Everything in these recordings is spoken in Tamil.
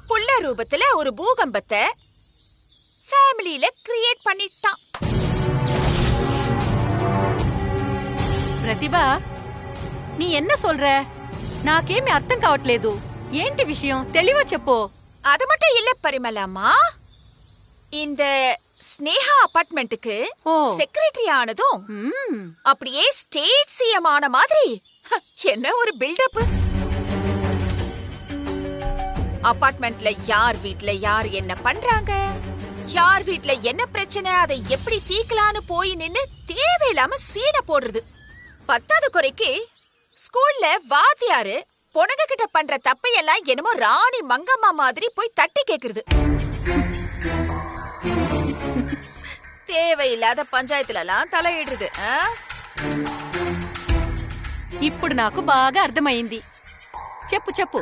புள்ள ரூபத்துல ஒரு பூகம்பத்தை ஃபேமிலியில கிரியேட் பண்ணிட்டான். ప్రతిభా నీ ఎన్న சொல்ற నాకేమి అర్థం కావట్లేదు. ఏంటి విషయం తెలివా చెప్పు. அது மட்டும் இல்ல பரிமளாமா, இந்த ஸ்னேகா அபார்ட்மெண்ட்டுக்கு செக்ரட்டரி ஆனதும் அப்படியே ஸ்டேட் சிஎம் ஆன மாதிரி என்ன ஒரு பில்டப். அபார்ட்மெண்ட்ல யார் வீட்ல யார் என்ன பண்றாங்க, யார் வீட்ல என்ன பிரச்சனை, அதை எப்படி தீக்கலான்னு போய் நின்னு தேவையில்லாம சீனை போடுறது. பத்தாவது குறைக்கு ஸ்கூல்ல வாத்தியாரு பொண்ணுங்க கிட்ட பண்ற தப்பையெல்லாம் என்னமோ ராணி மங்கம்மா மாதிரி போய் தட்டி கேக்குறது. தேவையில்லாத பஞ்சாயத்துல எல்லாம் தலையிடுறது. ఇప్పుడు నాకు బాగా అర్థమైంది. చెప్పు చెప్పు.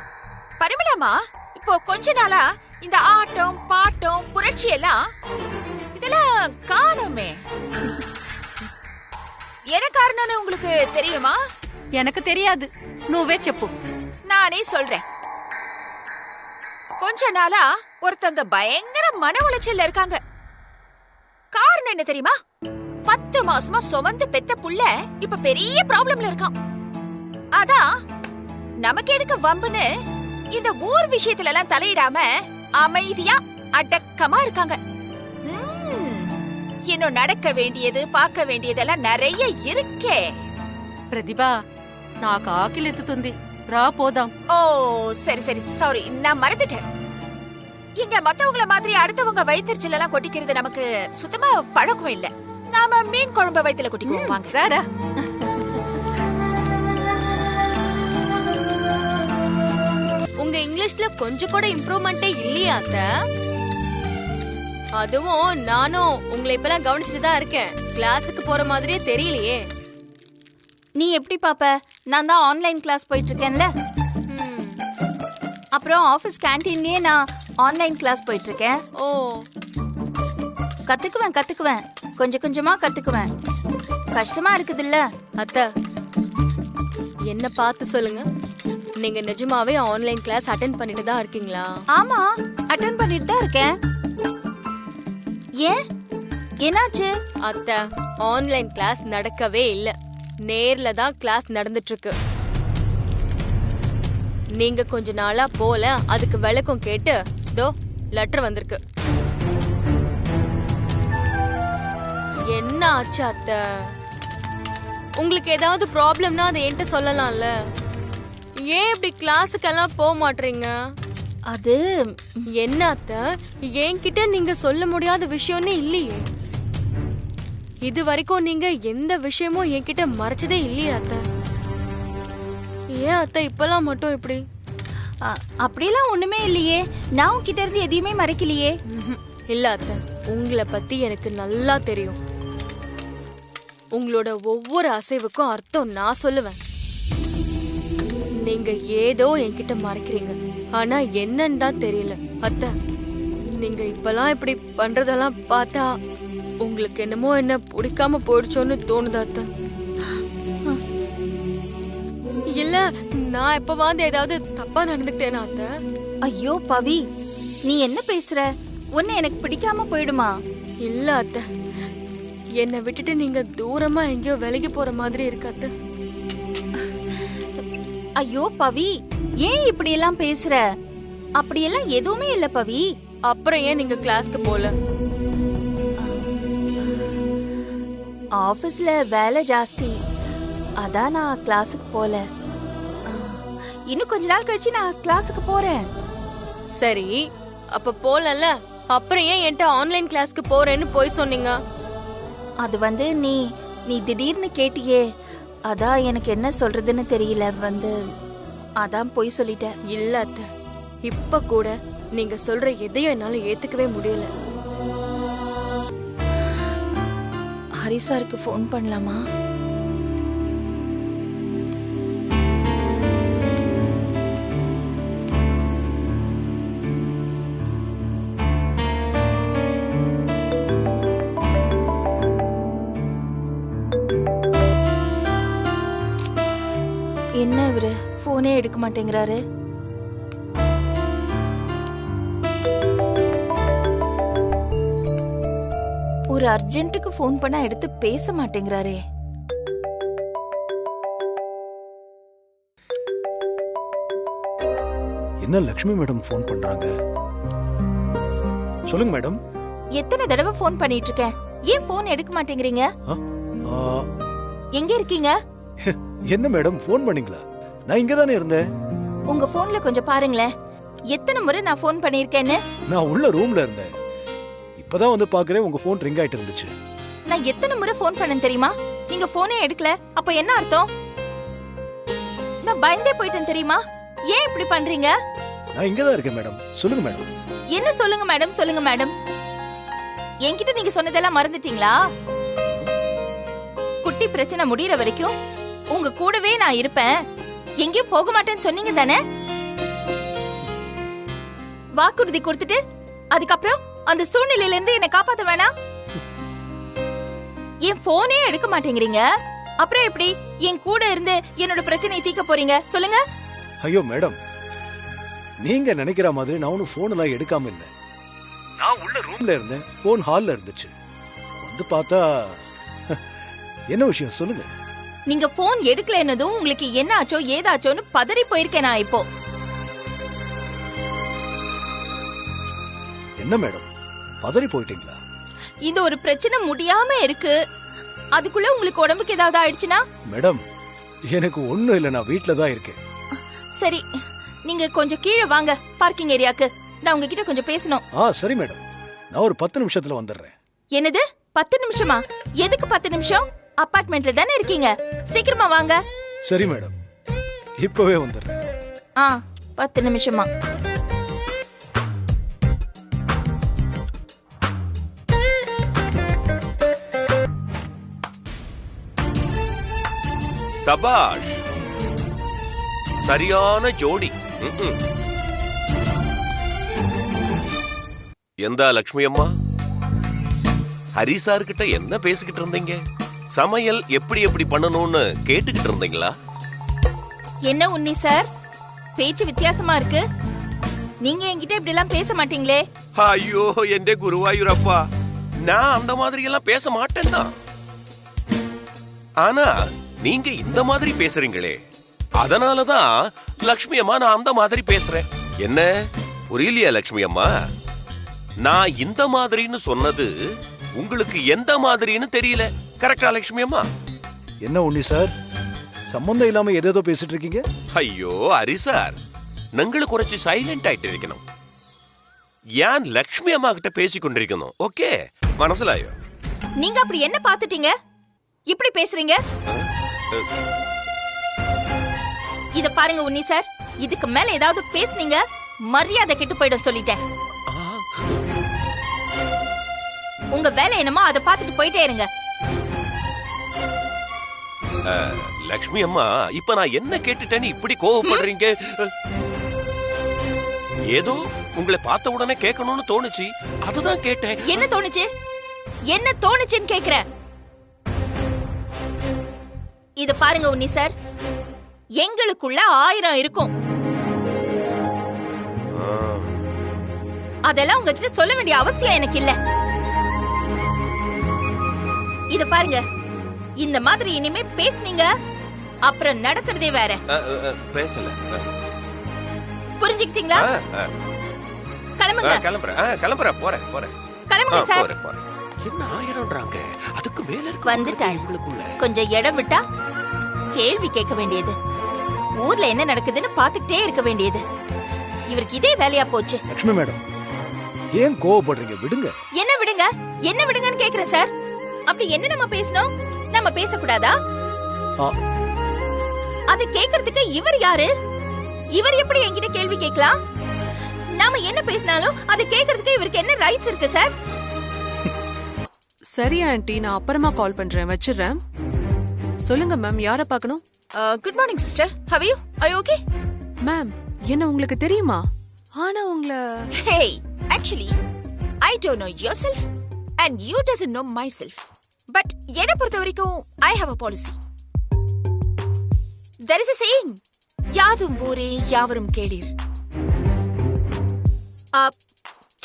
பரிமளாமா, இப்போ கொஞ்ச நாளா இந்த ஆட்டம் பாட்டம் புரட்சி எல்லாம் இதெல்லாம் காணுமே. என்ன காரணம்னு உங்களுக்கு தெரியுமா? எனக்கு தெரியாது, నువ్వే చెప్పు. நானே சொல்றேன். கொஞ்ச நாளா ஒருத்தங்க பயங்கர மன உளைச்சல்ல இருக்காங்க. காரணம் என்ன தெரியுமா? 10 மாசமா சுமந்து பெத்த புள்ள இப்ப பெரிய ப்ராப்ளம்ல இருக்கான். அதான் நமக்கு எதுக்கு வம்புன்னு இந்த ஊர் விஷயத்துல எல்லாம் தலையிடாம அமைதியா அடக்கமா இருக்காங்க. இன்னும் நடக்க வேண்டியது பார்க்க வேண்டியதெல்லாம் நிறைய இருக்கே. ప్రతిభా నాకు ఆకలిెత్తుతుంది, రా పోదాం. ஓ சரி சரி, சாரி, நான் மறந்துட்டேன். இங்க மத்தவங்கள மாதிரி அடுத்தவங்க வயிற்றுச்சல் எல்லாம் கொட்டிக்கிறது நமக்கு சுத்தமா பழக்கம் இல்ல. நாம மீன் குழம்பு வயித்துல கொட்டிக்குவோம். வாங்க. உங்க இங்கிலீஷ்ல கொஞ்சம் கூட இம்ப்ரூவ்மெண்டே இல்லையா அத்தை? அதுவும் நானும் உங்களை இப்பெல்லாம் கவனிச்சுட்டு தான் இருக்கேன். கிளாஸுக்கு போற மாதிரியே தெரியலையே. நீ எப்படி பாப்ப? நான் தான் ஆன்லைன் கிளாஸ் போயிட்டு இருக்கேன்ல. அப்புறம் ஆபீஸ் கேண்டீன்லயே நான் ஆன்லைன் கிளாஸ் போயிட்டு இருக்கேன். ஓ, கத்துக்குவேன், கொஞ்சம் கொஞ்சமா கத்துக்குவேன். கஷ்டமா இருக்குதுல்ல அத்தை? என்ன பார்த்து சொல்லுங்க, நீங்க நிஜமாவே ஆன்லைன் கிளாஸ் அட்டெண்ட் பண்ணிட்டு தான் இருக்கீங்களா? ஆமா, அட்டெண்ட் பண்ணிட்டு தான் இருக்கேன். ஏன், என்னாச்சு? அத்தை, ஆன்லைன் கிளாஸ் நடக்கவே இல்ல, நேர்ல தான் கிளாஸ் நடந்துட்டு இருக்கு. நீங்க கொஞ்ச நாளா போல, அதுக்கு விளக்கம் கேட்டு தோ லெட்டர் வந்திருக்கு. என்ன ஆச்சு அத்தை? உங்களுக்கு ஏதாவது ப்ராப்ளம்னா அதை என்கிட்ட சொல்லலாம்ல. ஏன் இப்படி கிளாஸுக்கெல்லாம் போக மாட்டீங்க? அது என்ன அத்தை, என்கிட்ட நீங்க சொல்ல முடியாத விஷயம்னே இல்லையே. இது வரைக்கும் நீங்க எந்த விஷயமும் என்கிட்ட மறைச்சதே இல்லையே அத்தை. ஏன் அத்தை இப்பெல்லாம் மட்டும் இப்படி? அப்படிலாம் ஒண்ணுமே இல்லையே. நான் உன்கிட்ட இருந்து எதையுமே மறைக்கலையே. இல்ல அத்தை, உங்களை பத்தி எனக்கு நல்லா தெரியும். உங்களோட ஒவ்வொரு அசைவுக்கும் அர்த்தம் நான் சொல்லுவேன். நீங்க ஏதோ என்கிட்ட மறைக்கிறீங்க, ஆனா என்னன்னு தான் தெரியல அத்தை. நீங்க இப்பெல்லாம் இப்படி பண்றதெல்லாம் பார்த்தா உங்களுக்கு என்னமோ என்ன பிடிக்காம போயிடுச்சோன்னு தோணுது அத்தை. இல்ல, நான் எப்பவாவது ஏதாவது தப்பா நடந்துக்கிட்டேனா அத்தை? ஐயோ பவி, நீ என்ன பேசுற? உன்னை எனக்கு பிடிக்காம போயிடுமா? இல்ல அத்தை, என்னை விட்டுட்டு நீங்க தூரமா எங்கேயோ விலகி போற மாதிரி இருக்கு அத்தை. ஐயோ பவி, ஏன் இப்படி எல்லாம் பேசுற? அப்படியெல்லாம் எதுவுமே இல்ல பவி. அப்புறம் ஏன் நீங்க கிளாஸ்க்கு போல? ஆபீஸ்ல வேலை ஜாஸ்தி, அதான் நான் கிளாஸுக்கு போல. இன்னும் கொஞ்ச நாள் கழிச்சு நான் கிளாஸுக்கு போறேன். சரி, அப்ப போலல, அப்புறம் ஏன் என்கிட்ட ஆன்லைன் கிளாஸ்க்கு போறேன்னு போய் சொன்னீங்க? அது வந்து நீ திடீர்னு கேட்டியே, அதான் எனக்கு என்ன சொல்றதுன்னு தெரியல, அதான் போய் சொல்லிட்டேன். இல்ல அத்தை, இப்ப கூட நீங்க சொல்ற எதையும் என்னால ஏத்துக்கவே முடியல. ஹரிசாருக்கு ஃபோன் பண்ணலாமா? என்ன இவரு போனே எடுக்க மாட்டேங்கிறாரு? ஒரு அர்ஜென்ட்டுக்கு போன் பண்ணா எடுத்து பேச மாட்டேங்கிறாரே. என்ன லக்ஷ்மி மேடம் போன் பண்றாங்க? சொல்லுங்க மேடம். எத்தனை தடவை போன் பண்ணிட்டு இருக்கேன், ஏன் போன் எடுக்க மாட்டேங்கிறீங்க? எங்க இருக்கீங்க? என்ன மேடம் போன் பண்ணீங்களா? நான் இங்க தானே இருந்தேன். உங்க போன்ல கொஞ்சம் பாருங்களேன், எத்தனை முறை நான் போன் பண்ணிருக்கேன்னு. நான் உள்ள ரூம்ல இருந்தேன். இப்பதான் வந்து பாக்குறேன் உங்க போன் ரிங் ஆயிட்டு இருந்துச்சு. நான் எத்தனை முறை போன் பண்ணேன் தெரியுமா? நீங்க போனே எடுக்கல. அப்ப என்ன அர்த்தம்? நான் பயந்தே போயிட்டேன் தெரியுமா? ஏன் இப்படி பண்றீங்க? நான் இங்க தான் இருக்கேன் மேடம். சொல்லுங்க மேடம். என்ன சொல்லுங்க மேடம்? சொல்லுங்க மேடம். என்கிட்ட நீங்க சொன்னதெல்லாம் மறந்துட்டீங்களா? குட்டி பிரச்சனை முடியற வரைக்கும் உங்க கூடவே நான் இருப்பேன், எங்கேயும் போக மாட்டேன்னு சொன்னீங்க தானே? வாக்குறுதி கொடுத்துட்டு அதுக்கப்புறம் அந்த சூழ்நிலையில இருந்து என்னை காப்பாத்த வேணாம். என் போனே எடுக்க மாட்டேங்கிறீங்க. அப்புறம் எப்படி என் கூட இருந்து என்னோட பிரச்சனையை தீர்க்க போறீங்க? சொல்லுங்க. ஐயோ மேடம், நீங்க நினைக்கிற மாதிரி நான் ஒன்னும் போன் எல்லாம் எடுக்காம இல்லை. நான் உள்ள ரூம்ல இருந்தேன், போன் ஹால்ல இருந்துச்சு. வந்து பார்த்தா என்ன விஷயம் சொல்லுங்க. நீங்க போன் எடுக்கலன்னதும் உங்களுக்கு என்ன ஆச்சோ ஏதாச்சோன்னு பதறி போயிருக்கேன் நான் இப்போ. என்ன மேடம் பதறி போயிட்டீங்களா? இந்த ஒரு பிரச்சனை முடியாம இருக்கு, அதுக்குள்ள உங்களுக்கு உடம்புக்கு ஏதாவது ஆயிடுச்சுன்னா? மேடம் எனக்கு ஒண்ணும் இல்ல, நான் வீட்ல தான் இருக்கேன். சரி, நீங்க கொஞ்சம் கீழே வாங்க, பார்க்கிங் ஏரியாக்கு. நான் உங்ககிட்ட கொஞ்சம் பேசணும். சரி மேடம், நான் ஒரு 10 நிமிஷத்துல வந்துடுறேன். என்னது 10 நிமிஷமா? எதுக்கு 10 நிமிஷம்? அபார்ட்மெண்ட்ல தானே இருக்கீங்க, சீக்கிரமா வாங்க. சரி மேடம், இப்பவே வந்துடுறேன். 10 நிமிஷமா? சபாஷ், சரியான ஜோடி. எந்தா லக்ஷ்மி அம்மா, ஹரி சார் கிட்ட என்ன பேசிக்கிட்டு இருந்தீங்க? சமையல் எப்படி எப்படி பண்ணணும்னு கேட்டுக்கிட்டு இருந்தீங்களா? என்ன உன்னி சார், பேச்சு வித்தியாசமா இருக்கு. நீங்க என்கிட்ட இப்படி எல்லாம் பேச மாட்டீங்களே. ஐயோ எന്റെ குருவாயூரப்பா, நான் அந்த மாதிரி எல்லாம் பேச மாட்டேன் தான். ஆனா நீங்க இந்த மாதிரி பேசுறீங்களே, அதனாலதான் லக்ஷ்மி அம்மா நான் அந்த மாதிரி பேசுறேன். என்ன புரியலையா லக்ஷ்மி அம்மா? நான் இந்த மாதிரின்னு சொன்னது உங்களுக்கு எந்த மாதிரின்னு தெரியல. கரெக்டா லக்ஷ்மி அம்மா? என்ன உன்னி சார், சம்பந்தம் இல்லாம ஏதேதோ பேசிட்டு இருக்கீங்க. ஐயோ ஹரி சார், നിങ്ങൾ കുറച്ച് സൈലന്റ് ആയിട്ടിരിക്കണം. ഞാൻ ലക്ഷ്മി അമ്മ கிட்ட பேசிக்கொண்டிരിക്കുന്നു. ஓகே, മനസ്സിലായോ? நீங்க அப்படி என்ன பாத்துட்டீங்க இப்படி பேசுறீங்க? இத பாருங்க உன்னி சார், இதுக்கு மேல ஏதாவது பேசுனீங்க மரியாதை கெட்டு போயிடும் சொல்லிட்டேன். உங்க வேலை என்னமோ அதை பார்த்துட்டு போயிட்டே இருங்க. லக்ஷ்மி அம்மா, இப்ப நான் என்ன கேட்டுட்டேன்னு இப்படி கோவப்படுறீங்க? ஏதோ உங்களை பார்த்த உடனே கேட்கணும்னு தோணுச்சு, அதுதான் கேட்டேன். என்ன தோணுச்சு? என்ன தோணுச்சுன்னு கேக்குறேன். இத பாருங்க உன்னி சார், எங்களுக்குள்ள 1000 இருக்கும். அதெல்லாம் உங்ககிட்ட சொல்ல வேண்டிய அவசியம் எனக்கு இல்ல. இத பாருங்க, இந்த மாதிரி இனிமே பேசுனீங்க அப்புறம் நடக்கிறதே வேற. பேசல, புரிஞ்சுக்கிட்டீங்களா? கிளம்புங்க. கிளம்புறேன், போறேன். கிளம்புங்க சார். என்ன 1000ன்றாங்க, அதுக்கு மேல இருக்கு. வந்துட்டாங்க. கொஞ்சம் இடம் விட்டா கேள்வி கேட்க வேண்டியது, ஊர்ல என்ன நடக்குதுன்னு பாத்துக்கிட்டே இருக்க வேண்டியது. இவருக்கு இதே வேலையா போச்சு. லக்ஷ்மி மேடம், ஏன் கோவப்படுறீங்க? விடுங்க. என்ன விடுங்க? என்ன விடுங்கன்னு கேக்குறேன் சார். அப்படி என்ன நம்ம பேசணும்? நம்ம பேசக்கூடாதா? அது கேக்குறதுக்கு இவர் யாரு? இவர் எப்படி என்கிட்ட கேள்வி கேட்கலாம்? நாம என்ன பேசினாலும் அது கேக்குறதுக்கு இவருக்கு என்ன ரைட்ஸ் இருக்கு சார்? சரி ஆண்டி, நான் அப்புறமா கால் பண்றேன், வச்சிடுறேன். சொல்லுங்க மேம், யாரை பார்க்கணும்? Good morning sister, how you? Are you okay? Ma'am, என்ன உங்களுக்கு தெரியுமா? ஆனா உங்களை Hey, actually, I don't know yourself and you doesn't know myself. But என்ன பொறுத்த வரைக்கும் I have a policy. there is a saying, யாதும் ஊரே யாவரும் கேளீர்.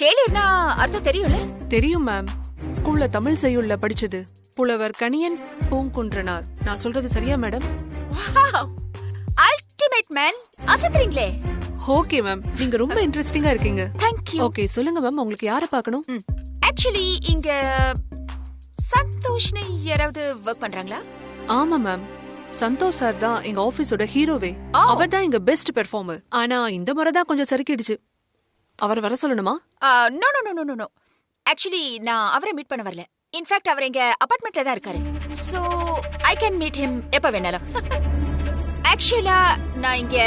கேளீர்னா அர்த்தம் தெரியும்ல? தெரியும் மேம். ஸ்கூல்ல தமிழ் செய்யுள்ள படிச்சது. புலவர் கணியன் பூங்குன்றனார். நான் சொல்றது சரியா மேடம்? Wow, ultimate man. அசத்துறீங்களே. ஓகே மேம், நீங்க ரொம்ப இன்ட்ரெஸ்டிங்கா இருக்கீங்க. Thank you. ஓகே, சொல்லுங்க மேம், உங்களுக்கு யாரை பார்க்கணும்? ஆக்சுவலி இங்க சந்தோஷ்னு யாராவது ஒர்க் பண்றாங்களா? ஆமா மேம், சந்தோஷ் சார் தான் எங்க ஆபீஸோட ஹீரோவே. அவர் தான் எங்க பெஸ்ட் பெர்ஃபார்மர். ஆனா இந்த முறை தான் கொஞ்சம் சறுக்கிடுச்சு. அவர் வர சொல்லணுமா? No no no no no. Actually நான் அவரை மீட் பண்ண வரல. இன்ஃபேக்ட் அவர் எங்க அபார்ட்மெண்ட்ல தான் இருக்காரு. So I can meet him எப்ப வேணாலும். ஆக்சுவலா நான் இங்க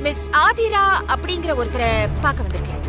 மிஸ் ஆதிரா அப்படிங்கிற ஒருத்தரை பார்க்க வந்திருக்கேன்.